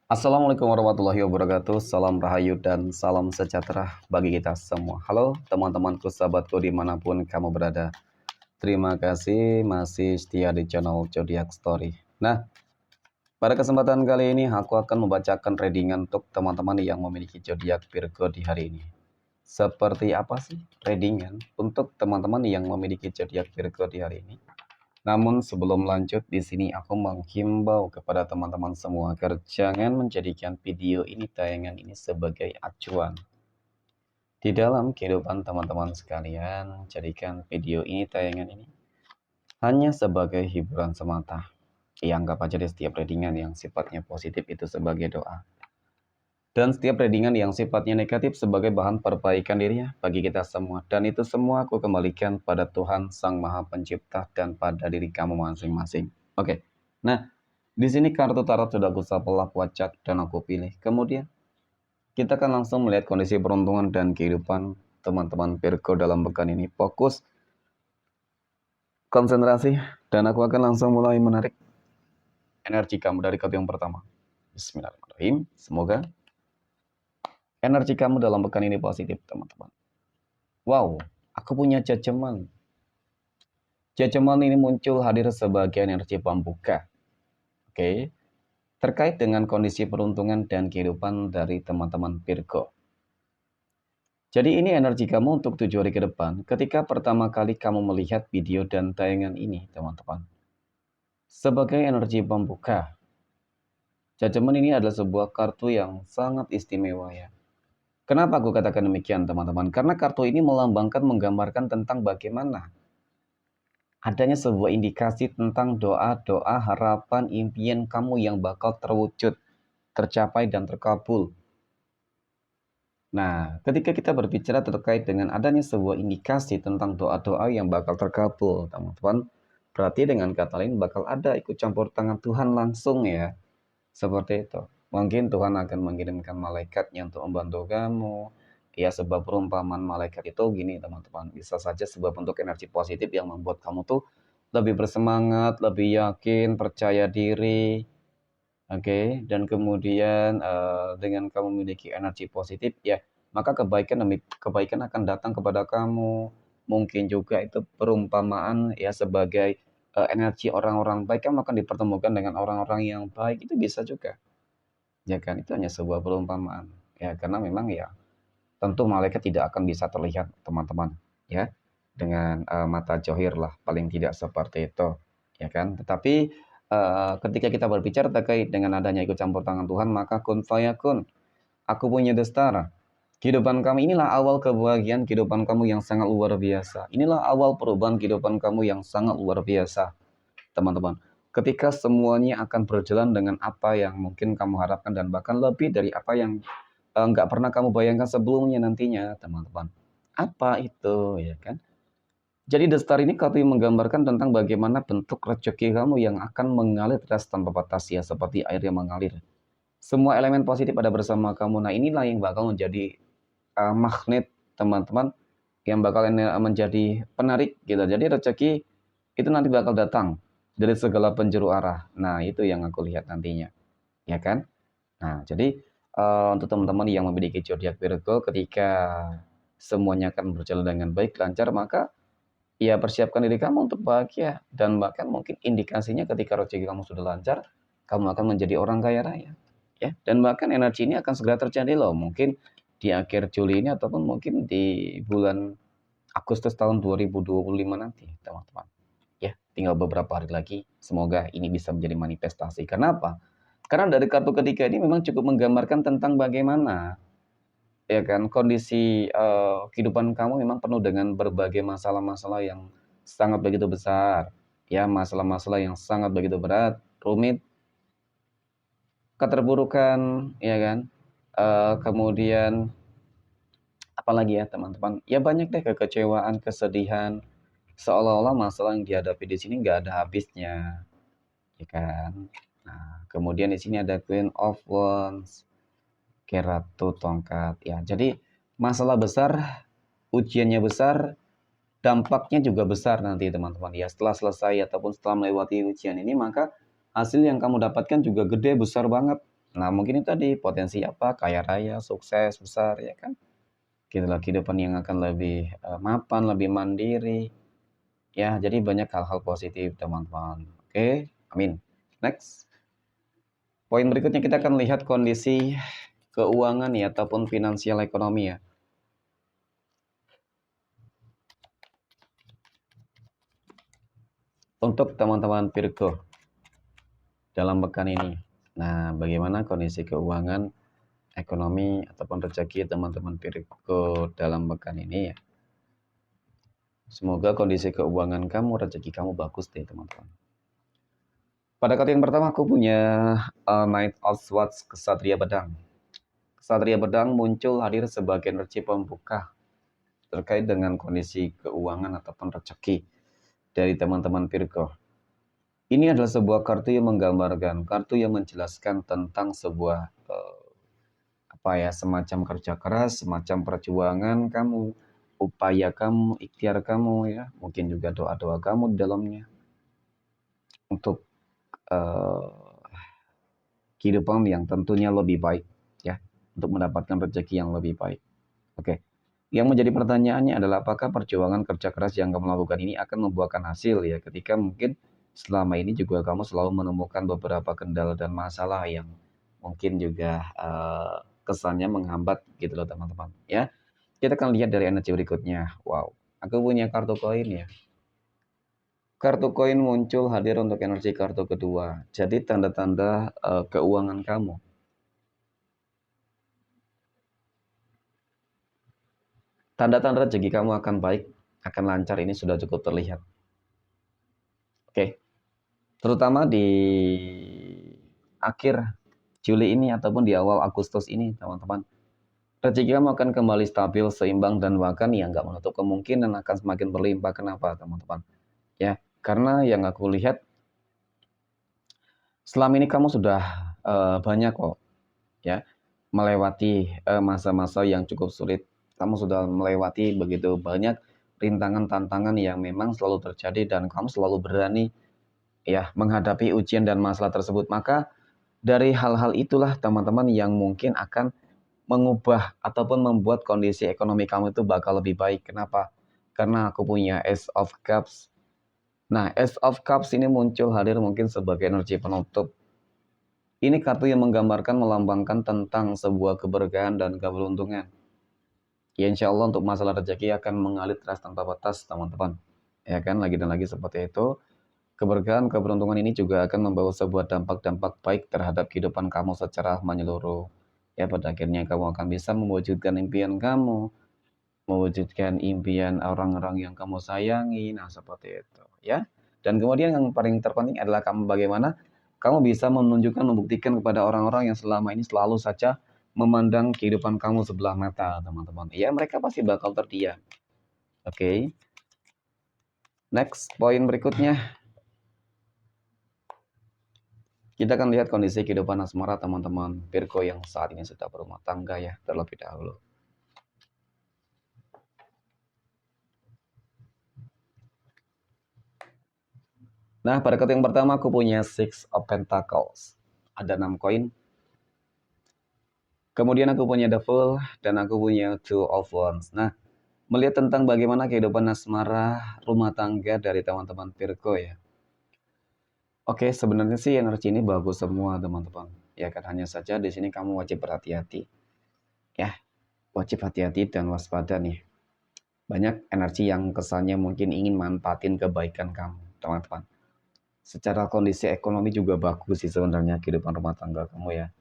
Assalamualaikum warahmatullahi wabarakatuh. Salam rahayu dan salam sejahtera bagi kita semua. Halo teman-temanku, sahabatku dimanapun kamu berada. Terima kasih masih setia di channel Zodiac Story. Nah, pada kesempatan kali ini aku akan membacakan readingan untuk teman-teman yang memiliki zodiak Virgo di hari ini. Seperti apa sih readingan untuk teman-teman yang memiliki zodiak Virgo di hari ini? Namun sebelum lanjut, di sini aku menghimbau kepada teman-teman semua agar jangan menjadikan video ini, tayangan ini sebagai acuan. Di dalam kehidupan teman-teman sekalian, jadikan video ini, tayangan ini hanya sebagai hiburan semata. Ya, anggap aja di setiap readingan yang sifatnya positif itu sebagai doa. Dan setiap readingan yang sifatnya negatif sebagai bahan perbaikan dirinya bagi kita semua. Dan itu semua aku kembalikan pada Tuhan Sang Maha Pencipta dan pada diri kamu masing-masing. Oke, nah di sini kartu tarot sudah aku shuffle, aku acak, dan aku pilih. Kemudian kita akan langsung melihat kondisi peruntungan dan kehidupan teman-teman Virgo dalam pekan ini. Fokus, konsentrasi, dan aku akan langsung mulai menarik energi kamu dari kartu yang pertama. Bismillahirrahmanirrahim. Semoga energi kamu dalam pekan ini positif, teman-teman. Wow, aku punya Judgment. Judgment ini muncul hadir sebagai energi pembuka. Oke, terkait dengan kondisi peruntungan dan kehidupan dari teman-teman Virgo. Jadi ini energi kamu untuk 7 hari ke depan ketika pertama kali kamu melihat video dan tayangan ini, teman-teman. Sebagai energi pembuka, Judgment ini adalah sebuah kartu yang sangat istimewa ya. Kenapa aku katakan demikian, teman-teman? Karena kartu ini melambangkan, menggambarkan tentang bagaimana adanya sebuah indikasi tentang doa-doa, harapan, impian kamu yang bakal terwujud, tercapai, dan terkabul. Nah, ketika kita berbicara terkait dengan adanya sebuah indikasi tentang doa-doa yang bakal terkabul, teman-teman, berarti dengan kata lain bakal ada ikut campur tangan Tuhan langsung ya. Seperti itu. Mungkin Tuhan akan mengirimkan malaikatnya untuk membantu kamu. Ya, sebab perumpamaan malaikat itu gini, teman-teman. Bisa saja sebab bentuk energi positif yang membuat kamu tuh lebih bersemangat, lebih yakin, percaya diri. Oke, dan kemudian dengan kamu memiliki energi positif, ya, maka kebaikan demi kebaikan akan datang kepada kamu. Mungkin juga itu perumpamaan ya sebagai energi orang-orang baik, kamu akan dipertemukan dengan orang-orang yang baik, itu bisa juga. Ya kan, itu hanya sebuah perumpamaan. Ya, karena memang ya tentu malaikat tidak akan bisa terlihat, teman-teman, ya. Dengan mata johir lah, paling tidak seperti itu, ya kan. Tetapi ketika kita berbicara terkait dengan adanya ikut campur tangan Tuhan, maka kun fayakun. Aku punya destar. Kehidupan kami inilah awal kebahagiaan kehidupan kamu yang sangat luar biasa. Inilah awal perubahan kehidupan kamu yang sangat luar biasa, teman-teman. Ketika semuanya akan berjalan dengan apa yang mungkin kamu harapkan dan bahkan lebih dari apa yang nggak pernah kamu bayangkan sebelumnya nantinya, teman-teman. Apa itu, ya kan? Jadi destar ini kartu yang menggambarkan tentang bagaimana bentuk rezeki kamu yang akan mengalir deras tanpa batas ya, seperti air yang mengalir. Semua elemen positif ada bersama kamu. Nah, inilah yang bakal menjadi magnet, teman-teman, yang bakal menjadi penarik gitu. Jadi rezeki itu nanti bakal datang dari segala penjuru arah. Nah, itu yang aku lihat nantinya, ya kan? Nah, jadi untuk teman-teman yang memiliki zodiak Virgo, ketika semuanya akan berjalan dengan baik, lancar, maka ya persiapkan diri kamu untuk bahagia. Dan bahkan mungkin indikasinya ketika rezeki kamu sudah lancar, kamu akan menjadi orang kaya raya. Ya, dan bahkan energi ini akan segera terjadi loh. Mungkin di akhir Juli ini ataupun mungkin di bulan Agustus tahun 2025 nanti, teman-teman. Ya, tinggal beberapa hari lagi. Semoga ini bisa menjadi manifestasi. Kenapa? Karena dari kartu ketiga ini memang cukup menggambarkan tentang bagaimana ya kan kondisi kehidupan kamu memang penuh dengan berbagai masalah-masalah yang sangat begitu besar. Ya, masalah-masalah yang sangat begitu berat, rumit, keterburukan, ya kan? Kemudian apalagi ya, teman-teman? Ya banyak deh kekecewaan, kesedihan, seolah-olah masalah yang dihadapi di sini nggak ada habisnya, ya kan? Nah, kemudian di sini ada Queen of Wands, Ratu Tongkat, ya. Jadi masalah besar, ujiannya besar, dampaknya juga besar nanti, teman-teman. Ya, setelah selesai ataupun setelah melewati ujian ini, maka hasil yang kamu dapatkan juga gede, besar banget. Nah, mungkin itu tadi potensi apa? Kaya raya, sukses, besar, ya kan? Gitulah kehidupan yang akan lebih mapan, lebih mandiri. Ya, jadi banyak hal-hal positif, teman-teman. Oke, amin. Next. Poin berikutnya kita akan lihat kondisi keuangan ya ataupun finansial ekonomi ya. Untuk teman-teman Virgo dalam pekan ini. Nah, bagaimana kondisi keuangan, ekonomi ataupun rezeki teman-teman Virgo dalam pekan ini ya. Semoga kondisi keuangan kamu, rezeki kamu bagus deh teman-teman. Pada kartu yang pertama aku punya Knight of Swords, Kesatria Pedang. Kesatria Pedang muncul hadir sebagai energi pembuka terkait dengan kondisi keuangan ataupun rezeki dari teman-teman Virgo. Ini adalah sebuah kartu yang menggambarkan, kartu yang menjelaskan tentang sebuah apa ya, semacam kerja keras, semacam perjuangan kamu, upaya kamu, ikhtiar kamu ya, mungkin juga doa-doa kamu di dalamnya untuk eh, kehidupan yang tentunya lebih baik ya, untuk mendapatkan rezeki yang lebih baik. Oke. Yang menjadi pertanyaannya adalah apakah perjuangan kerja keras yang kamu lakukan ini akan membuahkan hasil ya, ketika mungkin selama ini juga kamu selalu menemukan beberapa kendala dan masalah yang mungkin juga kesannya menghambat gitu loh teman-teman ya. Kita akan lihat dari energi berikutnya. Wow, aku punya kartu koin ya. Kartu koin muncul hadir untuk energi kartu kedua. Jadi tanda-tanda keuangan kamu. Tanda-tanda rezeki kamu akan baik, akan lancar, ini sudah cukup terlihat. Oke, terutama di akhir Juli ini ataupun di awal Agustus ini, teman-teman. Rezeki kamu akan kembali stabil, seimbang, dan bahkan ya nggak menutup kemungkinan akan semakin berlimpah. Kenapa, teman-teman? Ya, karena yang aku lihat selama ini kamu sudah banyak kok ya melewati masa-masa yang cukup sulit. Kamu sudah melewati begitu banyak rintangan tantangan yang memang selalu terjadi dan kamu selalu berani ya menghadapi ujian dan masalah tersebut. Maka dari hal-hal itulah teman-teman yang mungkin akan mengubah ataupun membuat kondisi ekonomi kamu itu bakal lebih baik. Kenapa? Karena aku punya Ace of Cups. Nah, Ace of Cups ini muncul hadir mungkin sebagai energi penutup. Ini kartu yang menggambarkan, melambangkan tentang sebuah keberkahan dan keberuntungan. Ya insya Allah untuk masalah rezeki akan mengalir terus tanpa batas teman-teman. Ya kan, lagi dan lagi seperti itu. Keberkahan, keberuntungan ini juga akan membawa sebuah dampak-dampak baik terhadap kehidupan kamu secara menyeluruh. Ya pada akhirnya kamu akan bisa mewujudkan impian kamu, mewujudkan impian orang-orang yang kamu sayangi, nah seperti itu ya. Dan kemudian yang paling terpenting adalah kamu bagaimana kamu bisa menunjukkan, membuktikan kepada orang-orang yang selama ini selalu saja memandang kehidupan kamu sebelah mata, teman-teman. Ya mereka pasti bakal terdiam. Oke. Next, poin berikutnya. Kita akan lihat kondisi kehidupan asmara teman-teman Virgo yang saat ini sudah berumah tangga ya, terlebih dahulu. Nah, pada kartu yang pertama aku punya Six of Pentacles. Ada 6 koin. Kemudian aku punya The Fool dan aku punya Two of Wands. Nah, melihat tentang bagaimana kehidupan asmara rumah tangga dari teman-teman Virgo ya. Oke, sebenarnya sih energi ini bagus semua teman-teman. Ya kan, hanya saja di sini kamu wajib berhati-hati. Ya, wajib hati-hati dan waspada nih. Banyak energi yang kesannya mungkin ingin manfaatin kebaikan kamu, teman-teman. Secara kondisi ekonomi juga bagus sih sebenarnya kehidupan rumah tangga kamu ya.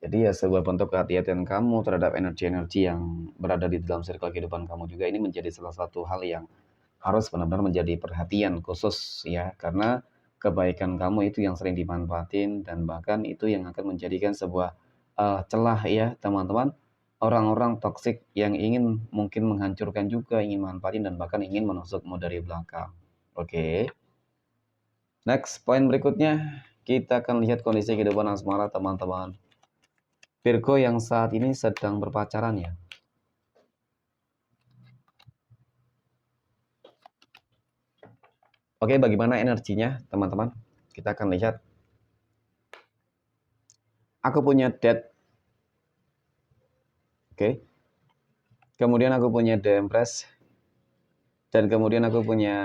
Jadi ya sebuah bentuk kehati-hatian kamu terhadap energi-energi yang berada di dalam circle kehidupan kamu juga ini menjadi salah satu hal yang harus benar-benar menjadi perhatian khusus ya. Karena kebaikan kamu itu yang sering dimanfaatin dan bahkan itu yang akan menjadikan sebuah celah ya teman-teman. Orang-orang toksik yang ingin mungkin menghancurkan juga, ingin manfaatin dan bahkan ingin menusukmu dari belakang. Oke. Next, poin berikutnya kita akan lihat kondisi kehidupan asmara teman-teman Virgo yang saat ini sedang berpacaran ya. Oke, bagaimana energinya teman-teman? Kita akan lihat. Aku punya Death, oke. Kemudian aku punya The Empress, dan kemudian aku punya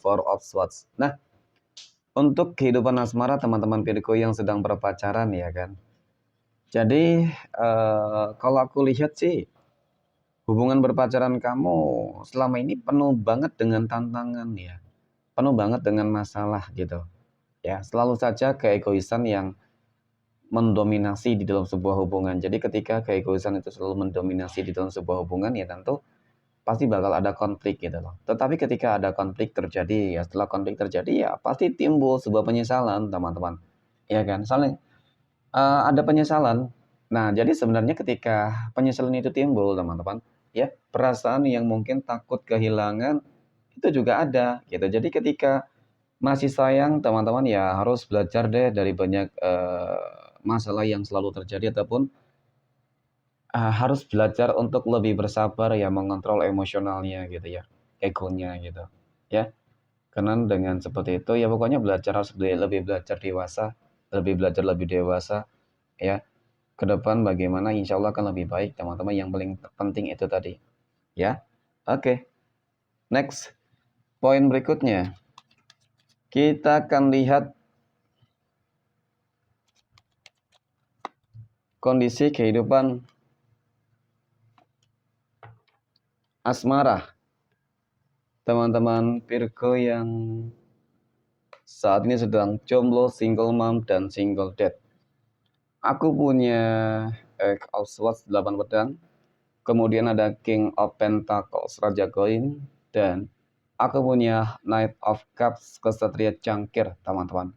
Four of Swords. Nah, untuk kehidupan asmara teman-teman Virgo yang sedang berpacaran ya kan. Jadi kalau aku lihat sih hubungan berpacaran kamu selama ini penuh banget dengan tantangan ya. Penuh banget dengan masalah gitu. Ya, selalu saja keegoisan yang mendominasi di dalam sebuah hubungan. Jadi ketika keegoisan itu selalu mendominasi di dalam sebuah hubungan ya tentu pasti bakal ada konflik gitu loh. Tetapi ketika ada konflik terjadi, ya setelah konflik terjadi ya pasti timbul sebuah penyesalan, teman-teman. Ya kan? Soalnya ada penyesalan. Nah, jadi sebenarnya ketika penyesalan itu timbul, teman-teman, ya perasaan yang mungkin takut kehilangan itu juga ada gitu. Jadi ketika masih sayang, teman-teman ya harus belajar deh dari banyak masalah yang selalu terjadi ataupun harus belajar untuk lebih bersabar ya mengontrol emosionalnya gitu ya, egonya gitu. Ya, karena dengan seperti itu ya pokoknya belajar harus lebih belajar dewasa, lebih belajar lebih dewasa ya. Ke depan bagaimana insya Allah akan lebih baik teman-teman, yang paling penting itu tadi ya. Oke, next poin berikutnya kita akan lihat kondisi kehidupan asmara teman-teman Virgo yang saat ini sedang jomblo, single mom, dan single dad. Aku punya Eight of Swords 8 pedang, kemudian ada King of Pentacles Raja Koin, dan aku punya Knight of Cups Kesatria Cangkir teman-teman.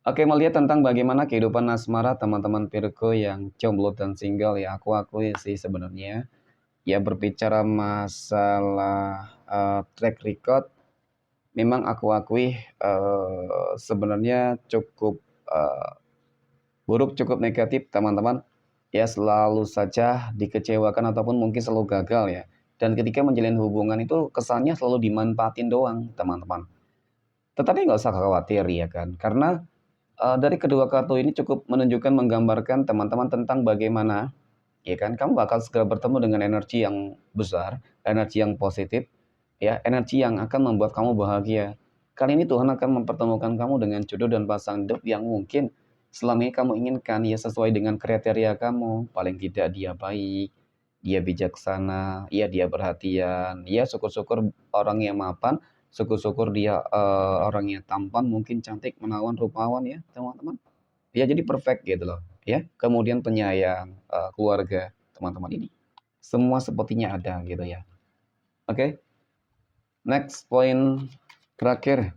Oke, melihat tentang bagaimana kehidupan asmara teman-teman Virgo yang jomblo dan single ya aku akui sih sebenarnya ya berbicara masalah track record memang aku akui sebenarnya cukup buruk, cukup negatif teman-teman. Ya selalu saja dikecewakan ataupun mungkin selalu gagal ya. Dan ketika menjalin hubungan itu kesannya selalu dimanfaatin doang teman-teman. Tetapi nggak usah khawatir ya kan. Karena dari kedua kartu ini cukup menunjukkan, menggambarkan teman-teman tentang bagaimana ya kan kamu bakal segera bertemu dengan energi yang besar, energi yang positif, ya, energi yang akan membuat kamu bahagia. Kali ini Tuhan akan mempertemukan kamu dengan jodoh dan pasangan hidup yang mungkin selama ini kamu inginkan, ya sesuai dengan kriteria kamu. Paling tidak dia baik, dia bijaksana, ya dia perhatian, ya syukur-syukur orang yang mapan, syukur-syukur dia orang yang tampan, mungkin cantik, menawan, rupawan ya teman-teman. Ya jadi perfect gitu loh ya. Kemudian penyayang, keluarga, teman-teman ini. Semua sepertinya ada gitu ya. Oke, next poin terakhir.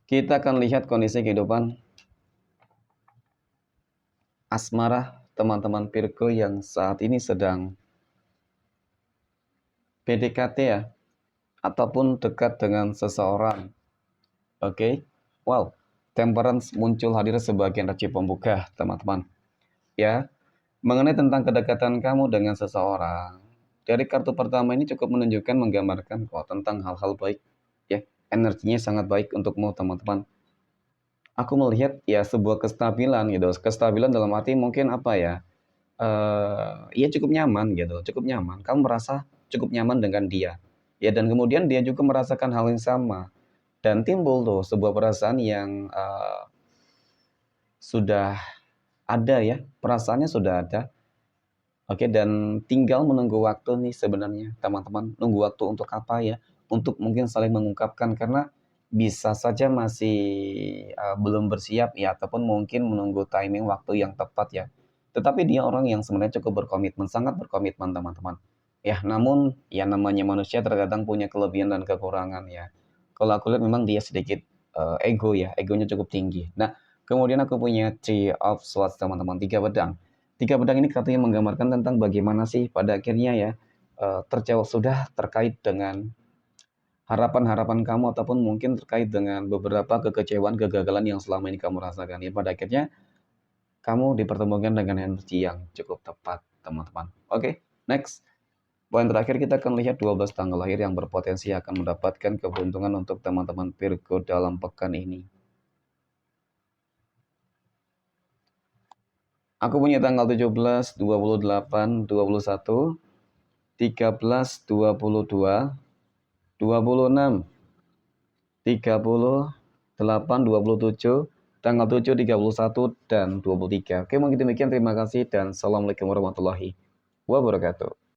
Kita akan lihat kondisi kehidupan asmara teman-teman Virgo yang saat ini sedang PDKT ya, ataupun dekat dengan seseorang. Oke, wow, Temperance muncul hadir sebagai energi pembuka teman-teman. Ya, mengenai tentang kedekatan kamu dengan seseorang, dari kartu pertama ini cukup menunjukkan, menggambarkan kok tentang hal-hal baik. Ya, energinya sangat baik untukmu teman-teman. Aku melihat ya sebuah kestabilan gitu. Kestabilan dalam arti mungkin apa ya? Ya cukup nyaman gitu, cukup nyaman. Kamu merasa cukup nyaman dengan dia. Ya dan kemudian dia juga merasakan hal yang sama. Dan timbul tuh sebuah perasaan yang sudah ada ya, perasaannya sudah ada. Oke, dan tinggal menunggu waktu nih sebenarnya, teman-teman. Nunggu waktu untuk apa ya? Untuk mungkin saling mengungkapkan karena bisa saja masih belum bersiap ya, ataupun mungkin menunggu timing waktu yang tepat ya. Tetapi dia orang yang sebenarnya cukup berkomitmen, sangat berkomitmen, teman-teman. Ya, namun ya namanya manusia terkadang punya kelebihan dan kekurangan ya. Kalau aku lihat memang dia sedikit ego ya, egonya cukup tinggi. Nah, kemudian aku punya Three of Swords, teman-teman, 3 pedang. 3 pedang ini katanya menggambarkan tentang bagaimana sih pada akhirnya ya terjawab sudah terkait dengan harapan-harapan kamu ataupun mungkin terkait dengan beberapa kekecewaan, kegagalan yang selama ini kamu rasakan. Ya pada akhirnya kamu dipertemukan dengan energi yang cukup tepat, teman-teman. Oke, next. Poin terakhir kita akan lihat 12 tanggal lahir yang berpotensi akan mendapatkan keberuntungan untuk teman-teman Virgo dalam pekan ini. Aku punya tanggal 17, 28, 21, 13, 22, 26, 38, 27, tanggal 7, 31, dan 23. Oke, mungkin demikian. Terima kasih dan assalamualaikum warahmatullahi wabarakatuh.